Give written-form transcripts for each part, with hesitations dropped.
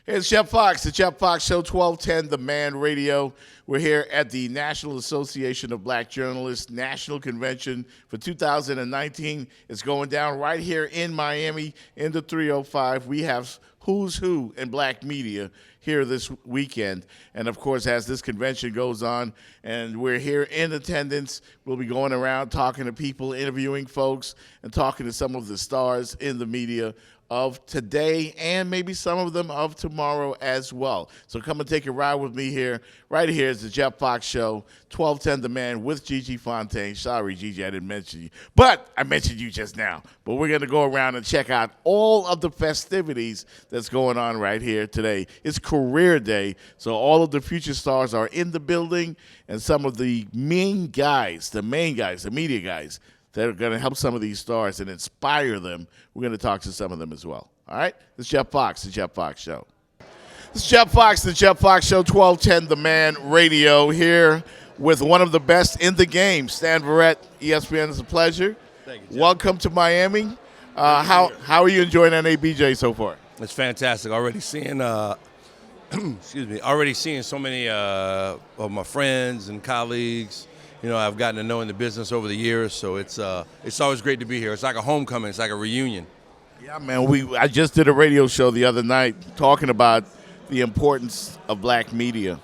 Hey, it's Jeff Fox, the Jeff Fox Show, 1210 The Man Radio. We're here at the National Association of Black Journalists National Convention for 2019. It's going down right here in Miami in the 305. We have who's who in black media here this weekend. And, of course, as this convention goes on and we're here in attendance, we'll be going around talking to people, interviewing folks, and talking to some of the stars in the media of today and maybe some of them of tomorrow as well. So come and take a ride with me here. Right here is the Jeff Fox Show, 1210 The Man with Gigi Fontaine. Sorry, Gigi, I didn't mention you. But I mentioned you just now. But we're going to go around and check out all of the festivities that's going on right here today. It's career day, so all of the future stars are in the building, and some of the main guys, the media guys, that are going to help some of these stars and inspire them. We're going to talk to some of them as well. All right? This is Jeff Fox, the Jeff Fox Show. This is Jeff Fox, the Jeff Fox Show, 1210 The Man Radio, here with one of the best in the game, Stan Verrett, ESPN. It's a pleasure. Thank you, Jeff. Welcome to Miami. How are you enjoying NABJ so far? It's fantastic. Already seeing, already seeing so many of my friends and colleagues. You know, I've gotten to know in the business over the years, so it's always great to be here. It's like a homecoming. It's like a reunion. Yeah, man. I just did a radio show the other night talking about the importance of black media,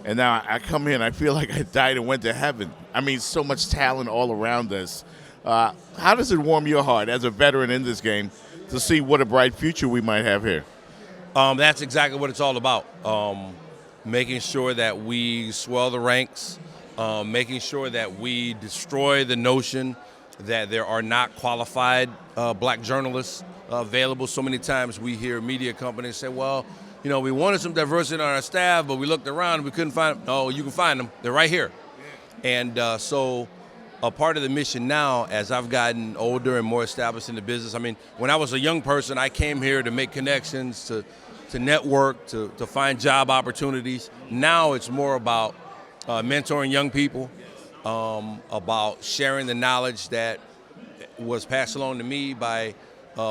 and now I come here and I feel like I died and went to heaven. I mean, so much talent all around us. How does it warm your heart as a veteran in this game to see what a bright future we might have here? That's exactly what it's all about. Making sure that we swell the ranks. Making sure that we destroy the notion that there are not qualified black journalists available. So many times we hear media companies say, well, you know, we wanted some diversity on our staff, but we looked around and we couldn't find them. Oh, you can find them. They're right here. And so a part of the mission now, as I've gotten older and more established in the business, I mean, when I was a young person, I came here to make connections, to network, to find job opportunities. Now it's more about mentoring young people, about sharing the knowledge that was passed along to me by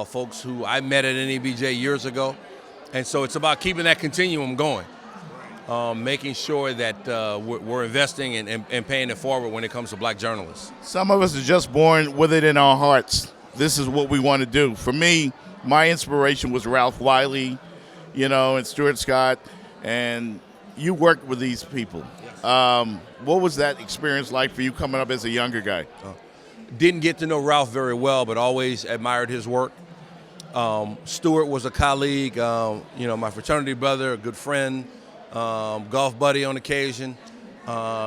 folks who I met at NABJ years ago. And so it's about keeping that continuum going, making sure that we're investing and paying it forward when it comes to black journalists. Some of us are just born with it in our hearts. This is what we want to do. For me, my inspiration was Ralph Wiley, you know, and Stuart Scott, and you worked with these people. What was that experience like for you coming up as a younger guy? Didn't get to know Ralph very well, but always admired his work. Stuart was a colleague, you know, my fraternity brother, a good friend, golf buddy on occasion.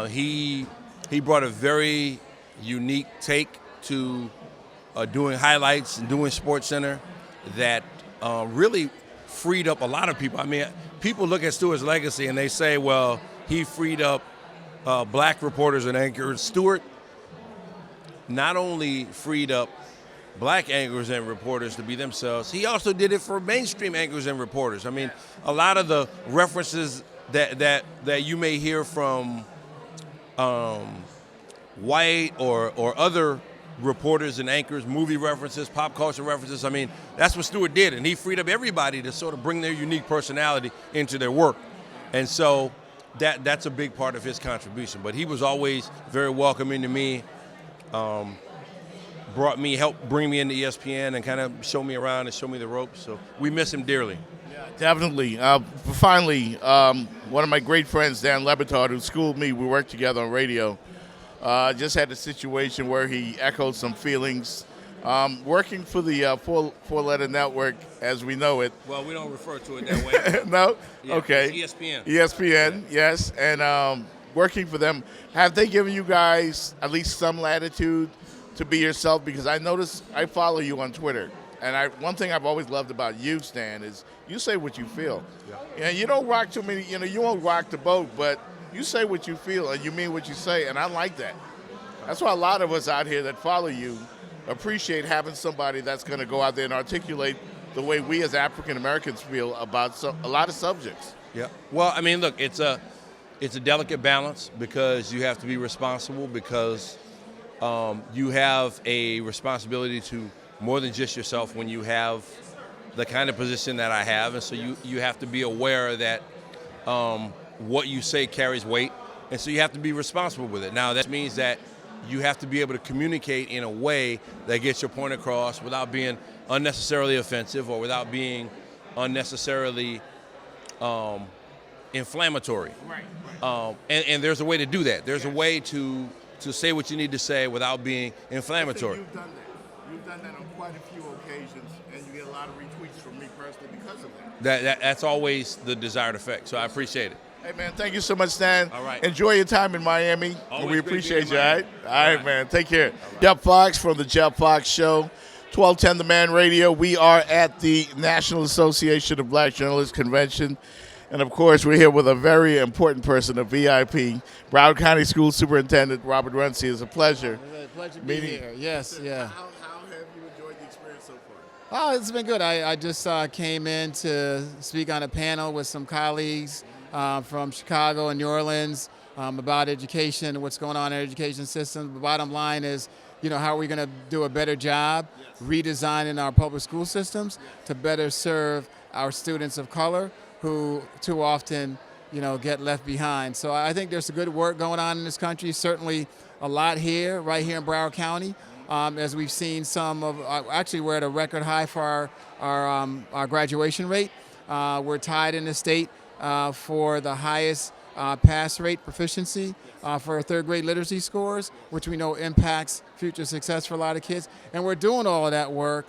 He brought a very unique take to doing highlights and doing SportsCenter that really freed up a lot of people. I mean, people look at Stuart's legacy and they say, well, he freed up black reporters and anchors. Stuart not only freed up black anchors and reporters to be themselves, he also did it for mainstream anchors and reporters. I mean, a lot of the references that you may hear from white or other reporters and anchors, movie references, pop culture references, I mean, that's what Stuart did, and he freed up everybody to sort of bring their unique personality into their work. And so that's a big part of his contribution. But he was always very welcoming to me, helped bring me into ESPN and kind of show me around and show me the ropes. So we miss him dearly. Yeah, definitely. Finally, one of my great friends, Dan Lebitard, who schooled me, we worked together on radio, just had a situation where he echoed some feelings. Working for the four-letter network as we know it. Well, we don't refer to it that way. No? Yeah, okay. It's ESPN. ESPN, yes. And working for them, have they given you guys at least some latitude to be yourself? Because I notice, I follow you on Twitter, and one thing I've always loved about you, Stan, is you say what you feel. Yeah. And you don't rock too many, you know, you won't rock the boat, but you say what you feel and you mean what you say, and I like that. That's why a lot of us out here that follow you appreciate having somebody that's going to go out there and articulate the way we as African Americans feel about a lot of subjects. Yeah. Well, I mean, look, it's a delicate balance because you have to be responsible because you have a responsibility to more than just yourself when you have the kind of position that I have, and so you have to be aware that what you say carries weight, and so you have to be responsible with it. Now that means that you have to be able to communicate in a way that gets your point across without being unnecessarily offensive or without being unnecessarily inflammatory. Right. And there's a way to do that. There's a way to say what you need to say without being inflammatory. You've done that. You've done that on quite a few occasions, and you get a lot of retweets from me personally because of that. That's always the desired effect, so I appreciate it. Hey, man, thank you so much, Stan. All right. Enjoy your time in Miami. Always We great being appreciate in you, all Miami. right? All right, man. Take care. Jeff Fox from the Jeff Fox Show, 1210 The Man Radio. We are at the National Association of Black Journalists Convention. And, of course, we're here with a very important person, a VIP, Broward County School Superintendent Robert Runcie. It's a pleasure. It's a pleasure to be here. Yes, yeah. How have you enjoyed the experience so far? Oh, it's been good. I just came in to speak on a panel with some colleagues from Chicago and New Orleans about education, what's going on in the education system. The bottom line is, how are we going to do a better job redesigning our public school systems to better serve our students of color who too often, get left behind. So I think there's some good work going on in this country, certainly a lot right here in Broward County. As we've seen actually we're at a record high for our graduation rate. We're tied in the state for the highest pass rate proficiency for third grade literacy scores, which we know impacts future success for a lot of kids. And we're doing all of that work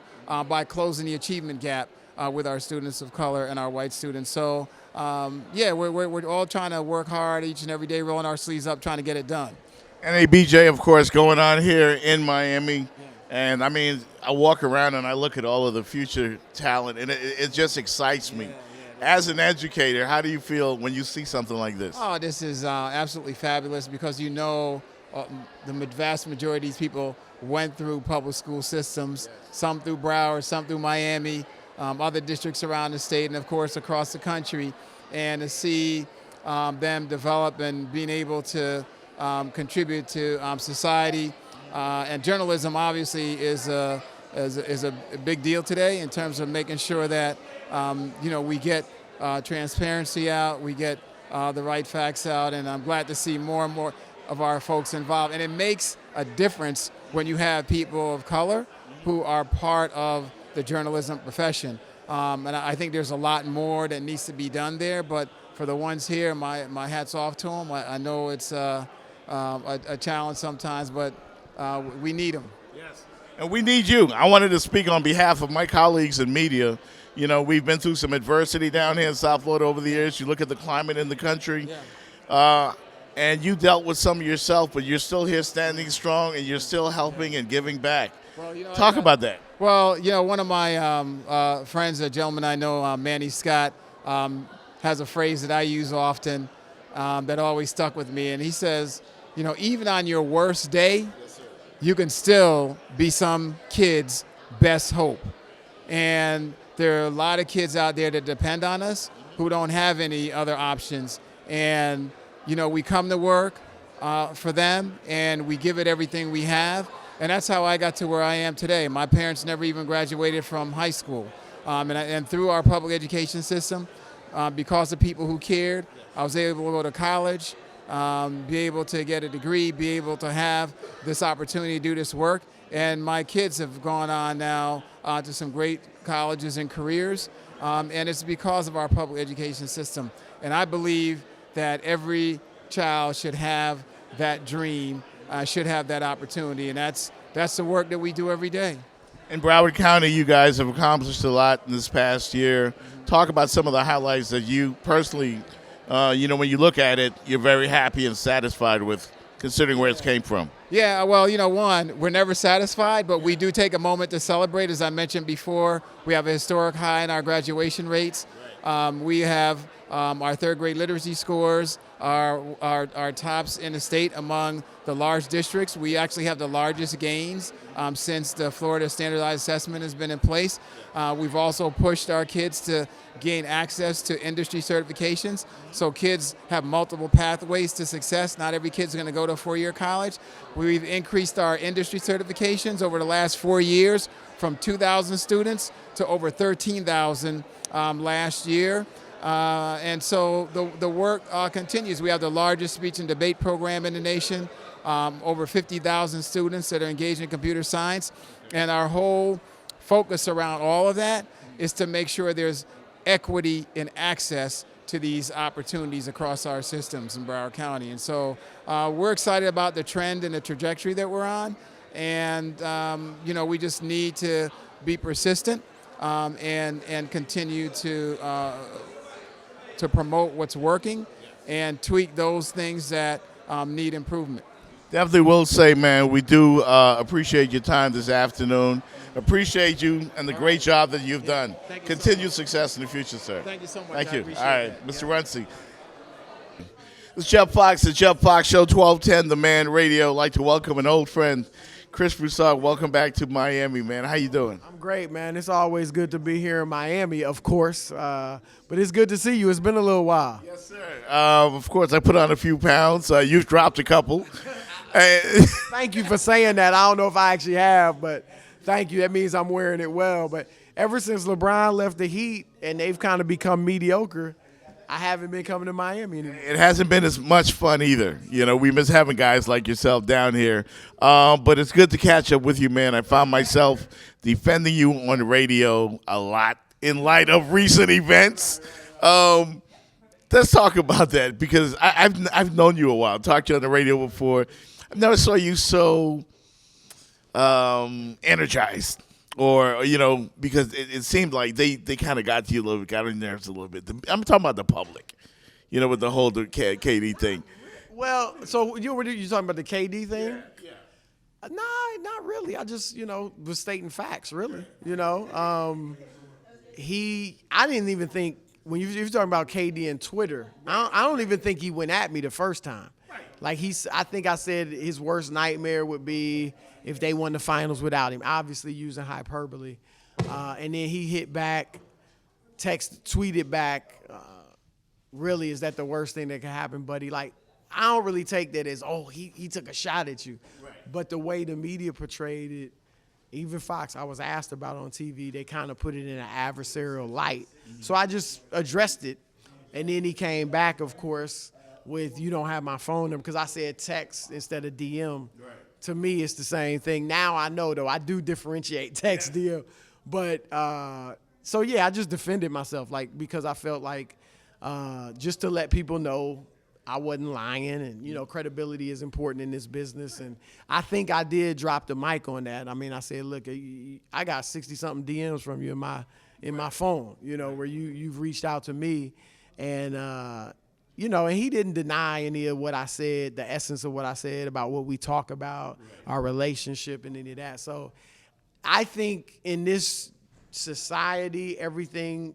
by closing the achievement gap with our students of color and our white students. So we're all trying to work hard each and every day, rolling our sleeves up, trying to get it done. NABJ, of course, going on here in Miami. And, I mean, I walk around and I look at all of the future talent, and it just excites me. As an educator, how do you feel when you see something like this? Oh, this is absolutely fabulous because the vast majority of these people went through public school systems, some through Broward, some through Miami, other districts around the state, and, of course, across the country. And to see them develop and being able to contribute to society. And journalism obviously is a big deal today in terms of making sure that we get transparency out, we get the right facts out, and I'm glad to see more and more of our folks involved. And it makes a difference when you have people of color who are part of the journalism profession. And I think there's a lot more that needs to be done there, but for the ones here, my hat's off to them. I know it's a challenge sometimes, but we need them. Yes. And we need you. I wanted to speak on behalf of my colleagues in media. We've been through some adversity down here in South Florida over the years. You look at the climate in the country, and you dealt with some yourself, but you're still here standing strong, and you're still helping and giving back. Well, Talk about that. Well, one of my friends, a gentleman I know, Manny Scott, has a phrase that I use often that always stuck with me, and he says, even on your worst day, you can still be some kid's best hope. And there are a lot of kids out there that depend on us who don't have any other options. And, we come to work for them, and we give it everything we have. And that's how I got to where I am today. My parents never even graduated from high school. And through our public education system, because of people who cared, I was able to go to college, be able to get a degree, be able to have this opportunity to do this work. And my kids have gone on now to some great colleges and careers. And it's because of our public education system. And I believe that every child should have that dream, should have that opportunity. And that's the work that we do every day. In Broward County, you guys have accomplished a lot in this past year. Talk about some of the highlights that you personally, when you look at it, you're very happy and satisfied with, considering where it came from. Yeah, well, one, we're never satisfied, but we do take a moment to celebrate. As I mentioned before, we have a historic high in our graduation rates. We have Our third grade literacy scores are tops in the state among the large districts. We actually have the largest gains since the Florida Standardized Assessment has been in place. We've also pushed our kids to gain access to industry certifications, so kids have multiple pathways to success. Not every kid's going to go to a four-year college. We've increased our industry certifications over the last 4 years from 2,000 students to over 13,000 last year. And so the work continues. We have the largest speech and debate program in the nation, over 50,000 students that are engaged in computer science. And our whole focus around all of that is to make sure there's equity in access to these opportunities across our systems in Broward County. And so we're excited about the trend and the trajectory that we're on. And, we just need to be persistent and continue to promote what's working and tweak those things that need improvement. Definitely will say, man, we do appreciate your time this afternoon. Appreciate you and the great job that you've done. Continued success in the future, sir. Thank you so much. Thank I you. appreciate All right, that. Mr. Runcie. This is Jeff Fox, the Jeff Fox Show, 1210 The Man Radio. I'd like to welcome an old friend, Chris Broussard. Welcome back to Miami, man. How you doing? I'm great, man. It's always good to be here in Miami, of course. But it's good to see you. It's been a little while. Yes, sir. Of course, I put on a few pounds. You've dropped a couple. Thank you for saying that. I don't know if I actually have, but thank you. That means I'm wearing it well. But ever since LeBron left the Heat and they've kind of become mediocre, I haven't been coming to Miami anymore. It hasn't been as much fun either. We miss having guys like yourself down here. But it's good to catch up with you, man. I found myself defending you on the radio a lot in light of recent events. Let's talk about that because I've known you a while. Talked to you on the radio before. I never saw you so energized. Or, because it seemed like they kind of got to you a little bit, got on your nerves a little bit. I'm talking about the public, with the whole KD thing. Well, so you talking about the KD thing? Yeah. Nah, not really. I just, was stating facts, really. I didn't even think, when you were talking about KD and Twitter, I don't even think he went at me the first time. Right. Like, I think I said his worst nightmare would be if they won the finals without him, obviously using hyperbole. And then he hit back, tweeted back, really, is that the worst thing that could happen, buddy? Like, I don't really take that as, he took a shot at you. Right. But the way the media portrayed it, even Fox, I was asked about on TV, they kind of put it in an adversarial light. Mm-hmm. So I just addressed it. And then he came back, of course, with you don't have my phone number, because I said text instead of DM. Right. To me, it's the same thing. Now I know, though. I do differentiate text deal. But, so, yeah, I just defended myself, because I felt like just to let people know I wasn't lying. And, credibility is important in this business. And I think I did drop the mic on that. I mean, I said, look, I got 60-something DMs from you in my phone, where you've reached out to me. And, and he didn't deny any of what I said, the essence of what I said about what we talk about, our relationship and any of that. So I think in this society,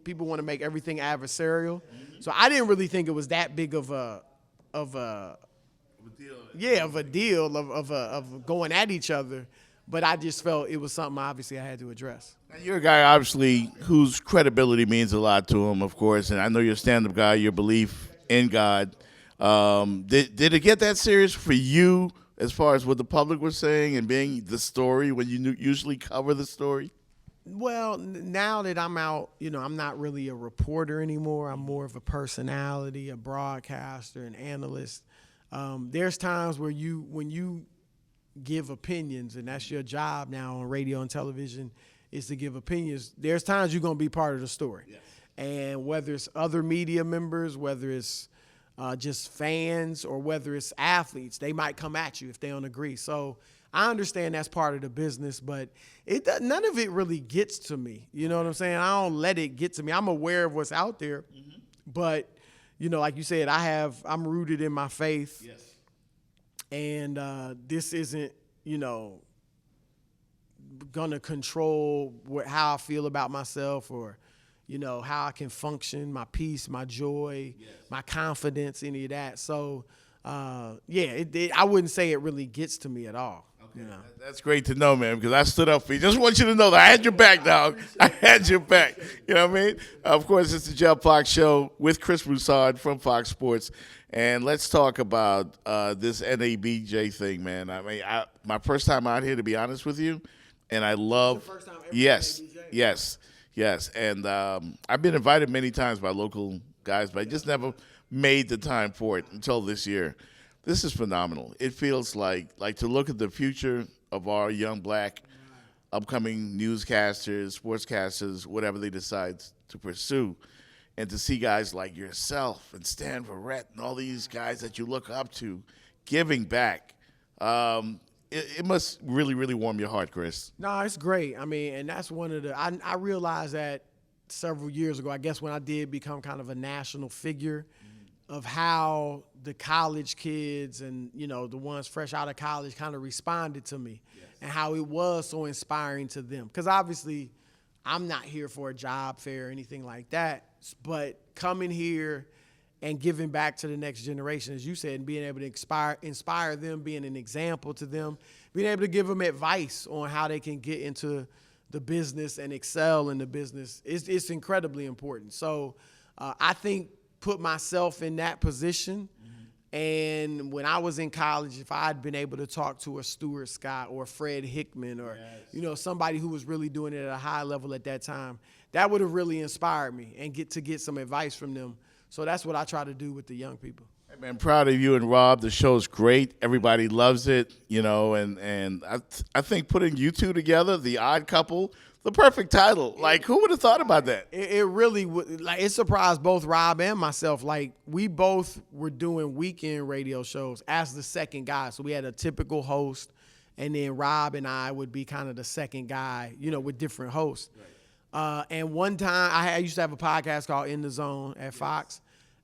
people want to make everything adversarial. Mm-hmm. So I didn't really think it was that big of a deal of going at each other. But I just felt it was something obviously I had to address. You're a guy, obviously, whose credibility means a lot to him, of course. And I know you're a stand-up guy, your belief in God. Did it get that serious for you as far as what the public was saying and being the story when you usually cover the story? Well, now that I'm out, I'm not really a reporter anymore. I'm more of a personality, a broadcaster, an analyst. There's times where when you give opinions, and that's your job now on radio and television, is to give opinions. There's times you're going to be part of the story. Yes. And whether it's other media members, whether it's just fans, or whether it's athletes, they might come at you if they don't agree. So I understand that's part of the business, but none of it really gets to me. You know what I'm saying? I don't let it get to me. I'm aware of what's out there, mm-hmm. But like you said, I'm rooted in my faith. Yes. And this isn't, gonna control how I feel about myself, or how I can function, my peace, my joy, my confidence, any of that. So, I wouldn't say it really gets to me at all. Okay. That's great to know, man, because I stood up for you. Just want you to know that I had your back, dog. I had your back. You know what I mean? Of course, it's the Jeff Fox Show with Chris Broussard from Fox Sports. And let's talk about this NABJ thing, man. I mean, my first time out here, to be honest with you, and I love. It's the first time ever Yes. And I've been invited many times by local guys, but I just never made the time for it until this year. This is phenomenal. It feels like to look at the future of our young black upcoming newscasters, sportscasters, whatever they decide to pursue, and to see guys like yourself and Stan Verrett and all these guys that you look up to giving back. It must really, really warm your heart, Chris. No, it's great. I mean, and that's one of the I realized that several years ago, I guess when I did become kind of a national figure, of how the college kids and, the ones fresh out of college kind of responded to me, and how it was so inspiring to them. Because obviously I'm not here for a job fair or anything like that, but coming here and giving back to the next generation, as you said, and being able to inspire them, being an example to them, being able to give them advice on how they can get into the business and excel in the business, it's incredibly important. So I think put myself in that position. And when I was in college, if I had been able to talk to a Stuart Scott or Fred Hickman or, somebody who was really doing it at a high level at that time, that would have really inspired me and get some advice from them. So that's what I try to do with the young people. Hey, man, proud of you and Rob. The show's great. Everybody loves it, and I think putting you two together, the odd couple, the perfect title. Like, who would have thought about that? It really would. Like, it surprised both Rob and myself. Like, we both were doing weekend radio shows as the second guy. So we had a typical host, and then Rob and I would be kind of the second guy, with different hosts. Right. And one time, I used to have a podcast called In the Zone at Fox,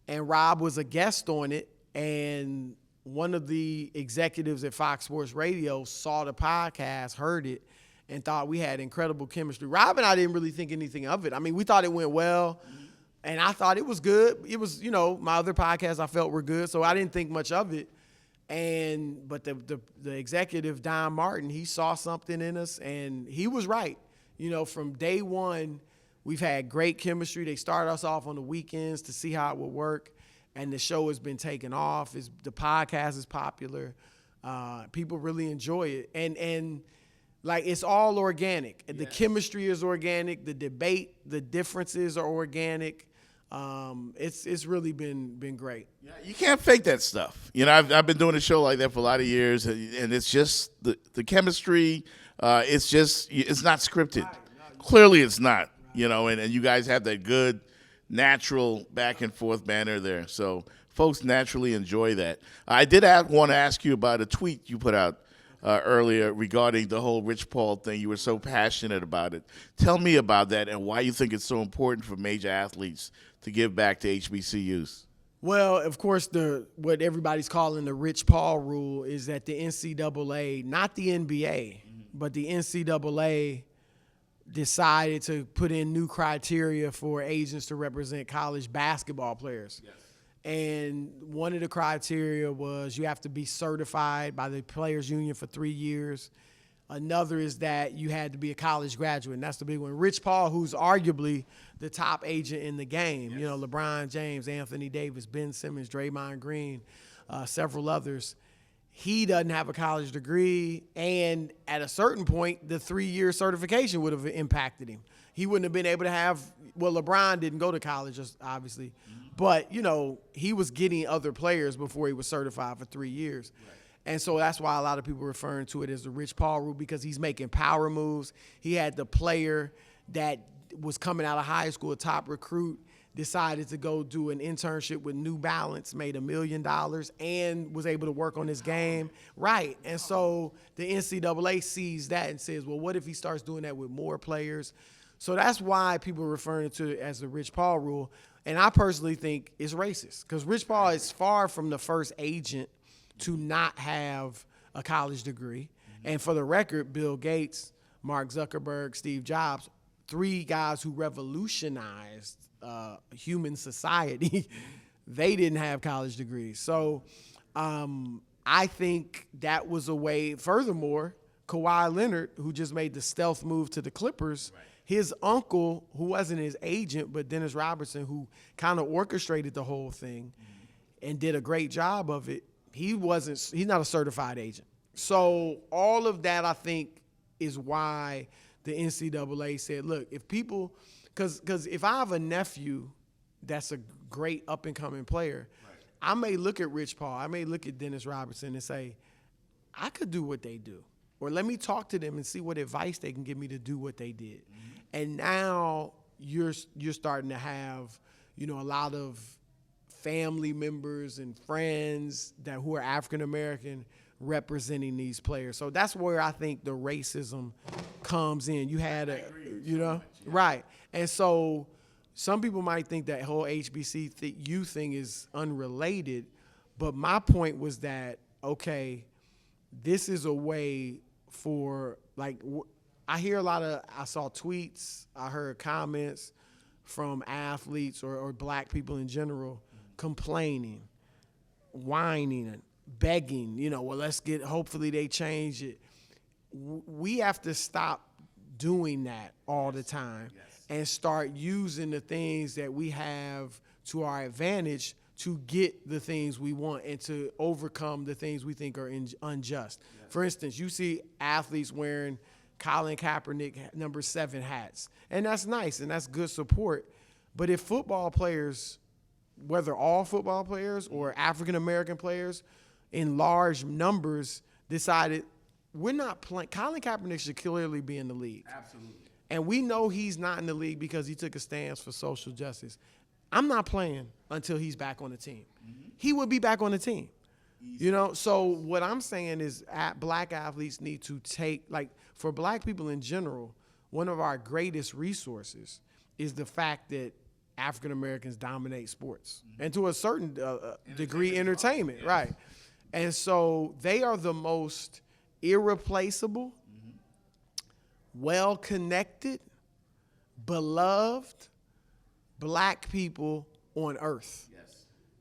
and Rob was a guest on it, and one of the executives at Fox Sports Radio saw the podcast, heard it, and thought we had incredible chemistry. Rob and I didn't really think anything of it. I mean, we thought it went well, and I thought it was good. It was, my other podcasts I felt were good, so I didn't think much of it. But the executive, Don Martin, he saw something in us, and he was right. From day one, we've had great chemistry. They started us off on the weekends to see how it would work, and the show has been taken off. The podcast is popular. People really enjoy it, and like, it's all organic. The chemistry is organic. The debate, the differences are organic. It's really been great. Yeah, you can't fake that stuff. I've been doing a show like that for a lot of years, and it's just the chemistry. It's not scripted. Clearly, it's not. And you guys have that good, natural back and forth banter there. So folks naturally enjoy that. I did want to ask you about a tweet you put out earlier regarding the whole Rich Paul thing. You were so passionate about it. Tell me about that and why you think it's so important for major athletes to give back to HBCUs. Well, of course, what everybody's calling the Rich Paul rule is that the NCAA, not the NBA, but the NCAA decided to put in new criteria for agents to represent college basketball players. Yes. And one of the criteria was you have to be certified by the Players Union for 3 years. Another is that you had to be a college graduate, and that's the big one. Rich Paul, who's arguably the top agent in the game, LeBron James, Anthony Davis, Ben Simmons, Draymond Green, several others, he doesn't have a college degree, and at a certain point, the 3-year certification would have impacted him. He wouldn't have been able to have – well, LeBron didn't go to college, obviously, but, he was getting other players before he was certified for 3 years. Right. And so that's why a lot of people are referring to it as the Rich Paul rule, because he's making power moves. He had the player that was coming out of high school, a top recruit, decided to go do an internship with New Balance, made $1 million, and was able to work on his game. Right. And so the NCAA sees that and says, well, what if he starts doing that with more players? So that's why people are referring to it as the Rich Paul rule. And I personally think it's racist, because Rich Paul is far from the first agent to not have a college degree. And for the record, Bill Gates, Mark Zuckerberg, Steve Jobs, three guys who revolutionized human society, they didn't have college degrees. So I think that was a way. Furthermore, Kawhi Leonard, who just made the stealth move to the Clippers, his uncle, who wasn't his agent, but Dennis Robertson, who kind of orchestrated the whole thing and did a great job of it, he's not a certified agent. So all of that, I think, is why the NCAA said, look, if people, because if I have a nephew that's a great up-and-coming player, I may look at Rich Paul, I may look at Dennis Robertson and say, I could do what they do. Or let me talk to them and see what advice they can give me to do what they did. And now you're starting to have, a lot of family members and friends who are African American representing these players. So that's where I think the racism comes in. You had right. And so some people might think that whole HBCU thing is unrelated, but my point was that, okay, this is a way for, like, I saw tweets, I heard comments from athletes or black people in general complaining, whining, and begging, hopefully they change it. We have to stop doing that all the time and start using the things that we have to our advantage to get the things we want and to overcome the things we think are unjust. For instance, you see athletes wearing Colin Kaepernick number 7 hats, and that's nice and that's good support. But if football players, whether all football players or African-American players in large numbers, decided we're not playing, Colin Kaepernick should clearly be in the league. Absolutely. And we know he's not in the league because he took a stance for social justice. I'm not playing until he's back on the team. He will be back on the team. So what I'm saying is black athletes need to take, like, for black people in general, one of our greatest resources is the fact that African Americans dominate sports and to a certain degree entertainment, right? And so they are the most irreplaceable, well-connected, beloved black people on earth.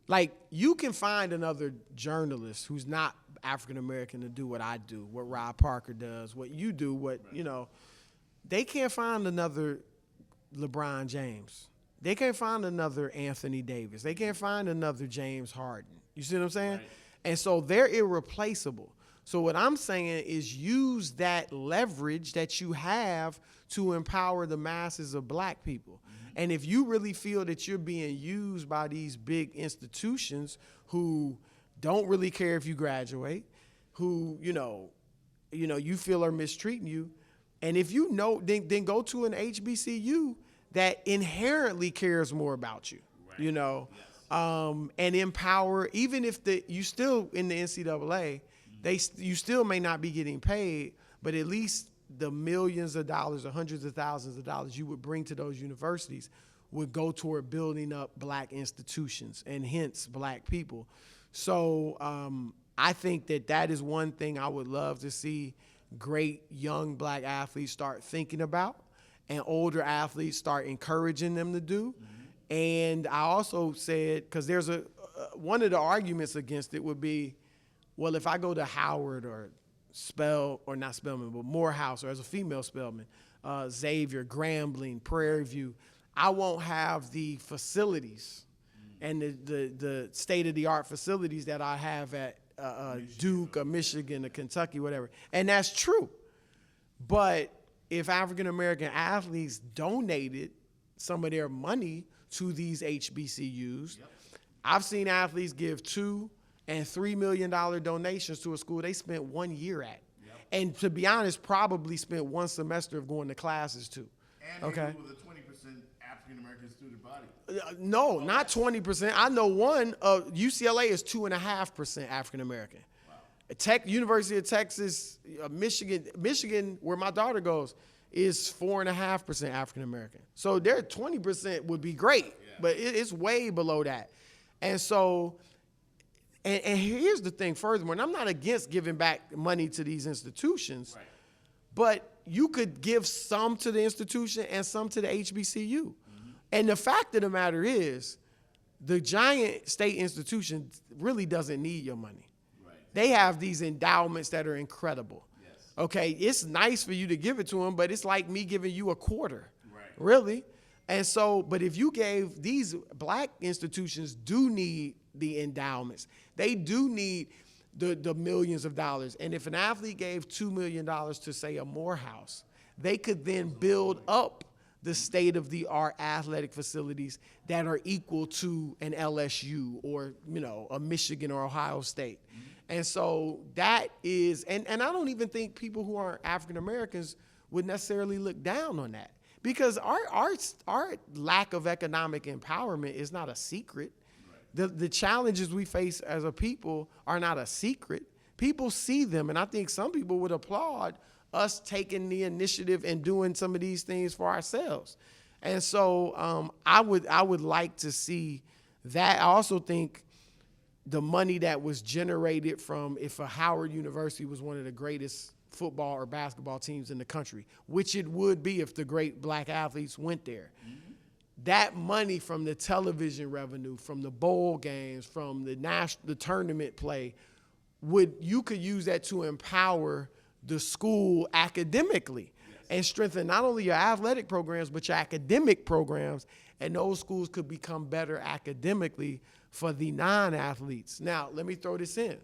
Like, you can find another journalist who's not African American to do what I do, what Rob Parker does, what you do, they can't find another LeBron James. They can't find another Anthony Davis. They can't find another James Harden. You see what I'm saying? Right. And so they're irreplaceable. So what I'm saying is use that leverage that you have to empower the masses of black people. And if you really feel that you're being used by these big institutions who don't really care if you graduate, who, you feel are mistreating you, and if you know, then go to an HBCU that inherently cares more about you, and empower, even if you still in the NCAA, you still may not be getting paid, but at least the millions of dollars or hundreds of thousands of dollars you would bring to those universities would go toward building up black institutions and hence black people. So I think that is one thing I would love to see great young black athletes start thinking about and older athletes start encouraging them to do. And I also said, because there's one of the arguments against it would be, well, if I go to Howard or not Spelman, but Morehouse, or as a female Spelman, Xavier, Grambling, Prairie View, I won't have the facilities and the state-of-the-art facilities that I have at Duke or Michigan or Kentucky, whatever. And that's true. But if African-American athletes donated some of their money to these HBCUs, I've seen athletes give $2 and $3 million donations to a school they spent 1 year at. And to be honest, probably spent one semester of going to classes too. And with a 20% African-American student body. No, not 20%. I know one, UCLA is 2.5% African-American. Wow. University of Texas, Michigan, where my daughter goes, is 4.5% African-American. So their 20% would be great, but it's way below that. And so, and here's the thing furthermore, and I'm not against giving back money to these institutions, but you could give some to the institution and some to the HBCU. And the fact of the matter is, the giant state institution really doesn't need your money. They have these endowments that are incredible. Okay, it's nice for you to give it to them, but it's like me giving you a quarter, really. And so, but if you gave, these black institutions do need the endowments. They do need the millions of dollars. And if an athlete gave $2 million to, say, a Morehouse, they could then build up the state-of-the-art athletic facilities that are equal to an LSU or, a Michigan or Ohio State. And so that is, and I don't even think people who aren't African Americans would necessarily look down on that, because our lack of economic empowerment is not a secret. The challenges we face as a people are not a secret. People see them, and I think some people would applaud us taking the initiative and doing some of these things for ourselves. And so I would like to see that. I also think the money that was generated from, if a Howard University was one of the greatest football or basketball teams in the country, which it would be if the great black athletes went there, that money from the television revenue, from the bowl games, from the tournament play, you could use that to empower the school academically and strengthen not only your athletic programs, but your academic programs, and those schools could become better academically for the non-athletes. Now, let me throw this in.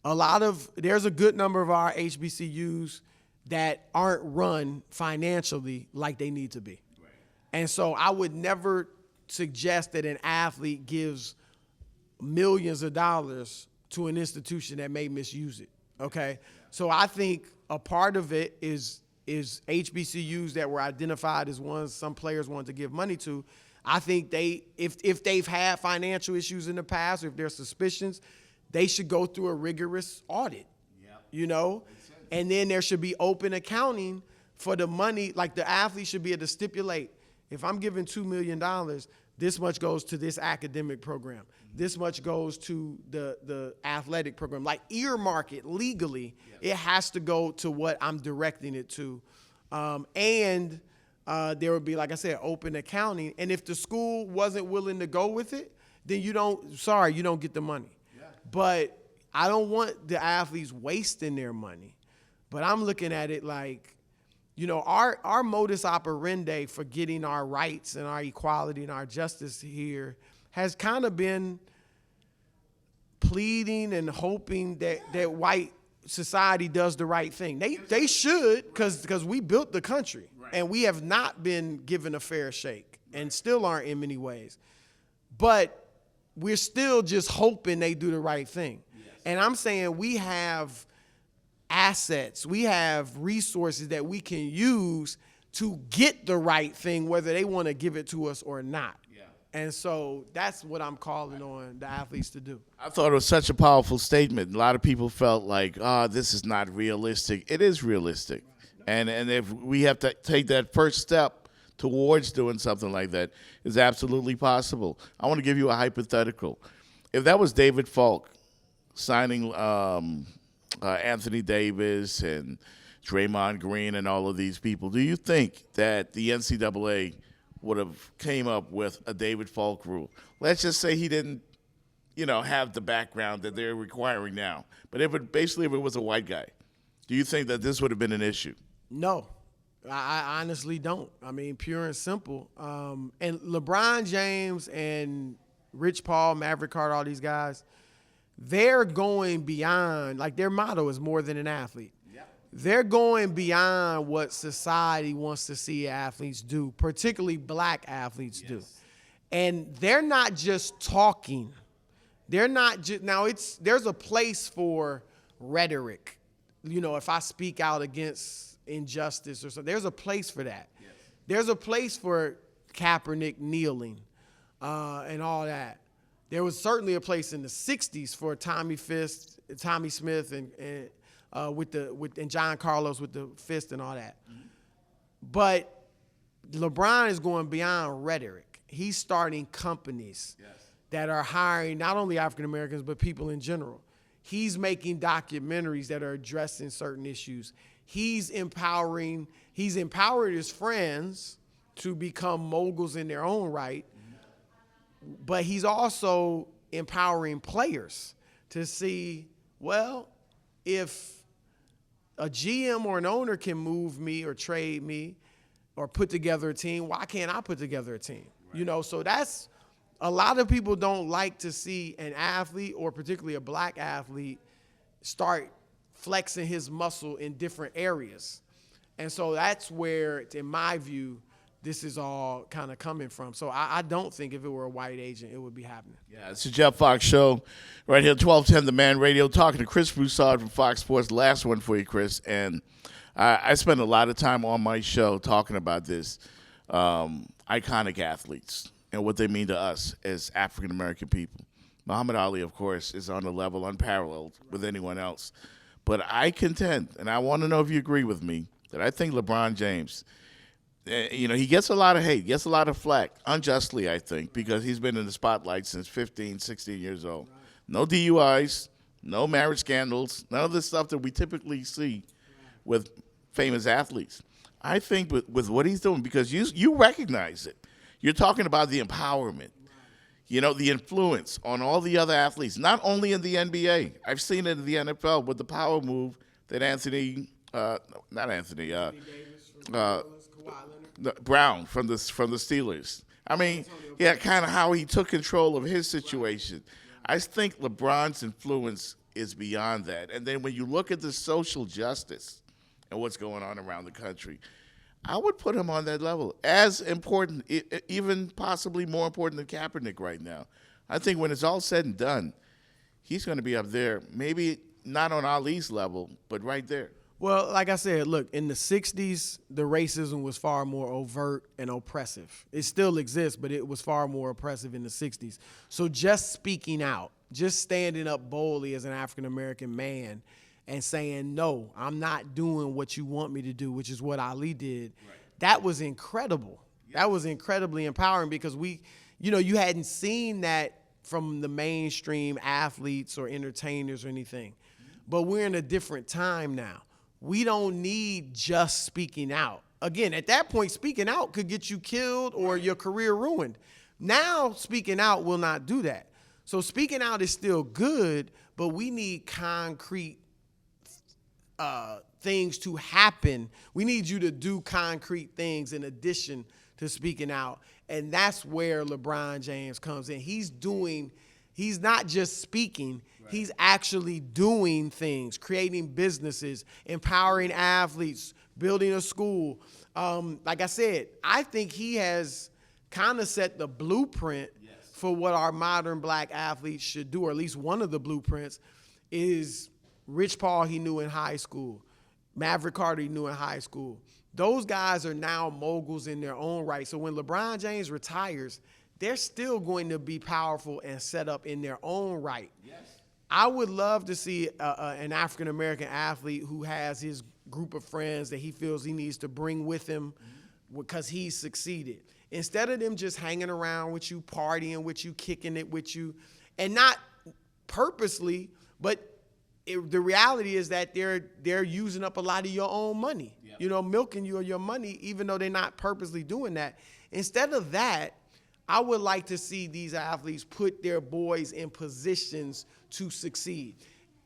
There's a good number of our HBCUs that aren't run financially like they need to be. And so I would never suggest that an athlete gives millions of dollars to an institution that may misuse it, okay? So I think a part of it is HBCUs that were identified as ones some players wanted to give money to. I think if they've had financial issues in the past, or if there's suspicions, they should go through a rigorous audit, and then there should be open accounting for the money. Like, the athlete should be able to stipulate, if I'm giving $2 million, this much goes to this academic program. This much goes to the athletic program. Like, earmark it legally. It has to go to what I'm directing it to. And there would be, like I said, open accounting. And if the school wasn't willing to go with it, then you don't get the money. But I don't want the athletes wasting their money. But I'm looking at it like, our modus operandi for getting our rights and our equality and our justice here has kind of been pleading and hoping that white society does the right thing. They should, because we built the country, and we have not been given a fair shake, and still aren't in many ways. But we're still just hoping they do the right thing. And I'm saying we have assets, we have resources that we can use to get the right thing, whether they want to give it to us or not. And so that's what I'm calling on the athletes to do. I thought it was such a powerful statement. A lot of people felt like, this is not realistic. It is realistic. And if we have to take that first step towards doing something like that, is absolutely possible. I want to give you a hypothetical. If that was David Falk signing Anthony Davis and Draymond Green and all of these people, do you think that the NCAA would have came up with a David Falk rule? Let's just say he didn't, have the background that they're requiring now. But if it was a white guy, do you think that this would have been an issue? No, I honestly don't. I mean, pure and simple. And LeBron James and Rich Paul, Maverick Carter, all these guys, they're going beyond, like, their motto is more than an athlete. They're going beyond what society wants to see athletes do, particularly black athletes do. And they're not just talking. They're not just, there's a place for rhetoric. If I speak out against injustice or something, there's a place for that. There's a place for Kaepernick kneeling and all that. There was certainly a place in the 60s for Tommy Smith and and John Carlos with the fist and all that. But LeBron is going beyond rhetoric. He's starting companies that are hiring not only African Americans, but people in general. He's making documentaries that are addressing certain issues. he's empowered his friends to become moguls in their own right, but he's also empowering players to see, well, if a GM or an owner can move me or trade me or put together a team, why can't I put together a team? Right. You know, so that's, a lot of people don't like to see an athlete, or particularly a black athlete, start flexing his muscle in different areas. And so that's where, in my view, this is all kind of coming from. So I don't think if it were a white agent, it would be happening. Yeah, it's the Jeff Fox Show right here, 1210 The Man Radio, talking to Chris Broussard from Fox Sports. Last one for you, Chris. And I spend a lot of time on my show talking about this, iconic athletes and what they mean to us as African-American people. Muhammad Ali, of course, is on a level unparalleled with anyone else. But I contend, and I want to know if you agree with me, that I think LeBron James, you know, he gets a lot of hate, gets a lot of flack, unjustly, I think, because he's been in the spotlight since 15, 16 years old. No DUIs, no marriage scandals, none of the stuff that we typically see with famous athletes. I think with what he's doing, because you recognize it. You're talking about the empowerment, you know, the influence on all the other athletes, not only in the NBA. I've seen it in the NFL with the power move that Brown from the Steelers. I mean, yeah, kind of how he took control of his situation. I think LeBron's influence is beyond that. And then when you look at the social justice and what's going on around the country, I would put him on that level, as important, even possibly more important than Kaepernick right now. I think when it's all said and done, he's going to be up there, maybe not on Ali's level, but right there. Well, like I said, look, in the 60s, the racism was far more overt and oppressive. It still exists, but it was far more oppressive in the 60s. So just speaking out, just standing up boldly as an African-American man and saying, no, I'm not doing what you want me to do, which is what Ali did, right. That was incredible. Yes. That was incredibly empowering, because you hadn't seen that from the mainstream athletes or entertainers or anything. Mm-hmm. But we're in a different time now. We don't need just speaking out. Again, at that point, speaking out could get you killed or your career ruined. Now, speaking out will not do that. So speaking out is still good, but we need concrete things to happen. We need you to do concrete things in addition to speaking out. And that's where LeBron James comes in. He's not just speaking. Right. He's actually doing things, creating businesses, empowering athletes, building a school. Like I said, I think he has kind of set the blueprint for what our modern black athletes should do, or at least one of the blueprints is Rich Paul he knew in high school, Maverick Carter he knew in high school. Those guys are now moguls in their own right. So when LeBron James retires, they're still going to be powerful and set up in their own right. Yes. I would love to see an African-American athlete who has his group of friends that he feels he needs to bring with him because he's succeeded. Instead of them just hanging around with you, partying with you, kicking it with you, and not purposely, but the reality is that they're using up a lot of your own money, milking you of your money, even though they're not purposely doing that. Instead of that, I would like to see these athletes put their boys in positions to succeed.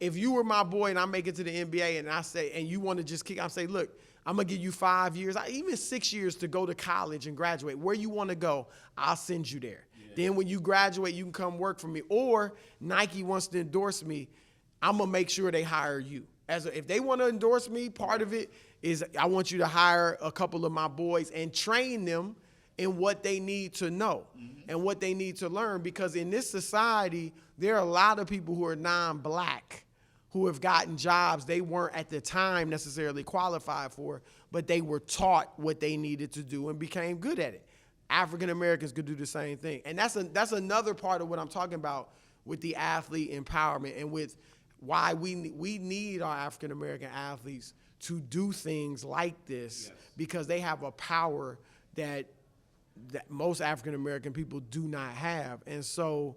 If you were my boy and I make it to the NBA and you want to just kick, I say, look, I'm going to give you 5 years, even 6 years to go to college and graduate. Where you want to go, I'll send you there. Yeah. Then when you graduate, you can come work for me. Or Nike wants to endorse me, I'm going to make sure they hire you. If they want to endorse me, part of it is I want you to hire a couple of my boys and train them in what they need to know and what they need to learn. Because in this society, there are a lot of people who are non-black who have gotten jobs they weren't at the time necessarily qualified for, but they were taught what they needed to do and became good at it. African Americans could do the same thing. And that's another part of what I'm talking about with the athlete empowerment and with why we need our African American athletes to do things like this, because they have a power that most African American people do not have. And so,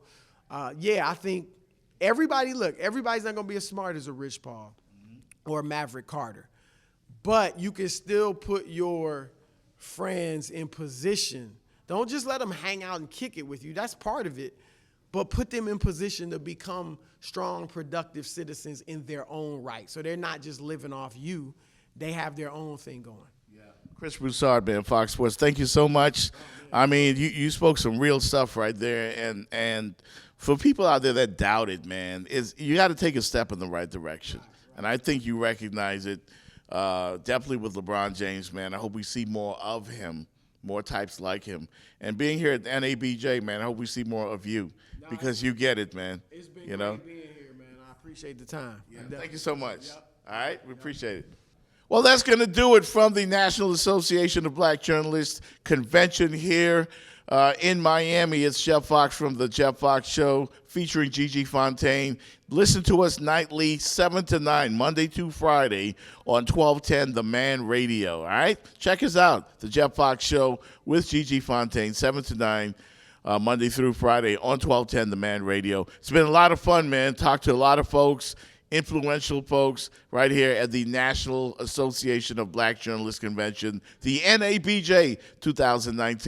I think everybody's not going to be as smart as a Rich Paul or a Maverick Carter. but you can still put your friends in position. Don't just let them hang out and kick it with you. That's part of it. But put them in position to become strong, productive citizens in their own right. So they're not just living off you. They have their own thing going. Yeah. Chris Broussard, man, Fox Sports, thank you so much. I mean, you spoke some real stuff right there. And for people out there that doubt it, man, you got to take a step in the right direction. And I think you recognize it definitely with LeBron James, man. I hope we see more of him, more types like him. And being here at NABJ, man, I hope we see more of you because you get it, man. It's been great being here, man. I appreciate the time. Yeah, thank you so much. Yep. All right, we appreciate it. Well, that's going to do it from the National Association of Black Journalists convention here in Miami. It's Jeff Fox from The Jeff Fox Show featuring Gigi Fontaine. Listen to us nightly, 7 to 9, Monday to Friday on 1210 The Man Radio. All right? Check us out, The Jeff Fox Show with Gigi Fontaine, 7 to 9, Monday through Friday on 1210 The Man Radio. It's been a lot of fun, man. Talked to a lot of folks, influential folks right here at the National Association of Black Journalists Convention, the NABJ 2019.